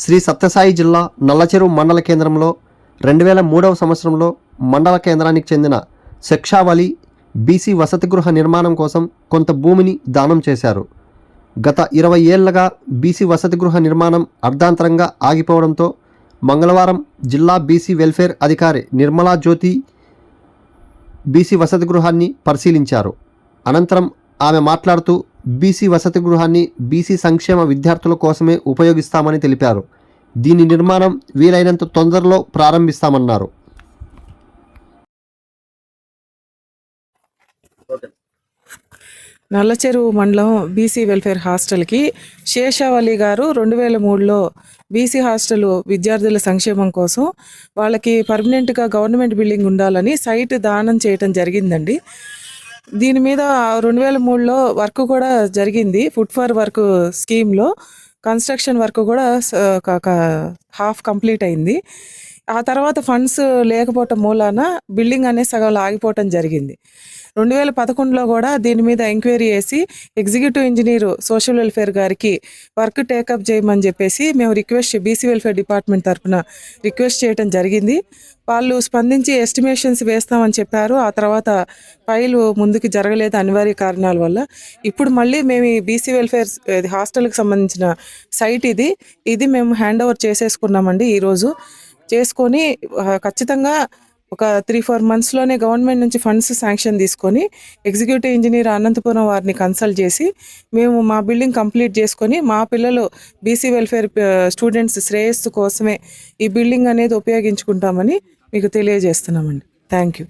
శ్రీ సత్యసాయి జిల్లా నల్లచెరువు మండల కేంద్రంలో 2003వ సంవత్సరంలో మండల కేంద్రానికి చెందిన శిక్షావళి బీసీ వసతి గృహ నిర్మాణం కోసం కొంత భూమిని దానం చేశారు. గత 20 ఏళ్లుగా బీసీ వసతి గృహ నిర్మాణం అర్ధాంతరంగా ఆగిపోవడంతో మంగళవారం జిల్లా బీసీ వెల్ఫేర్ అధికారి నిర్మలా జ్యోతి బీసీ వసతి గృహాన్ని పరిశీలించారు. అనంతరం ఆమె మాట్లాడుతూ బీసీ వసతి గృహాన్ని బీసీ సంక్షేమ విద్యార్థుల కోసమే ఉపయోగిస్తామని తెలిపారు. దీని నిర్మాణం వీలైనంత తొందరలో ప్రారంభిస్తామన్నారు. నల్లచెరువు మండలం బీసీ వెల్ఫేర్ హాస్టల్కి శేషావళి గారు 2003లో బీసీ హాస్టల్ విద్యార్థుల సంక్షేమం కోసం వాళ్ళకి పర్మనెంట్గా గవర్నమెంట్ బిల్డింగ్ ఉండాలని సైట్ దానం చేయటం జరిగిందండి. దీని మీద 2003లో వర్క్ కూడా జరిగింది. ఫుడ్ ఫర్ వర్క్ స్కీమ్లో కన్స్ట్రక్షన్ వర్క్ కూడా హాఫ్ కంప్లీట్ అయింది. ఆ తర్వాత ఫండ్స్ లేకపోవటం మూలాన బిల్డింగ్ అనేది సగంలో ఆగిపోవటం జరిగింది. 2011లో కూడా దీని మీద ఎంక్వైరీ చేసి ఎగ్జిక్యూటివ్ ఇంజనీర్ సోషల్ వెల్ఫేర్ గారికి వర్క్ టేకప్ చేయమని చెప్పేసి మేము బీసీ వెల్ఫేర్ డిపార్ట్మెంట్ తరఫున రిక్వెస్ట్ చేయడం జరిగింది. వాళ్ళు స్పందించి ఎస్టిమేషన్స్ వేస్తామని చెప్పారు. ఆ తర్వాత ఫైలు ముందుకు జరగలేదు అనివార్య కారణాల వల్ల. ఇప్పుడు మళ్ళీ మేము ఈ బీసీ వెల్ఫేర్ హాస్టల్కి సంబంధించిన సైట్ ఇది మేము హ్యాండ్ ఓవర్ చేసేసుకున్నామండి. ఈరోజు చేసుకొని ఖచ్చితంగా ఒక 3-4 మంత్స్లోనే గవర్నమెంట్ నుంచి ఫండ్స్ శాంక్షన్ తీసుకొని ఎగ్జిక్యూటివ్ ఇంజనీర్ అనంతపురం వారిని కన్సల్ట్ చేసి మేము మా బిల్డింగ్ కంప్లీట్ చేసుకొని మా పిల్లలు బీసీ వెల్ఫేర్ స్టూడెంట్స్ శ్రేయస్సు కోసమే ఈ బిల్డింగ్ అనేది ఉపయోగించుకుంటామని మీకు తెలియజేస్తున్నామండి. Thank you.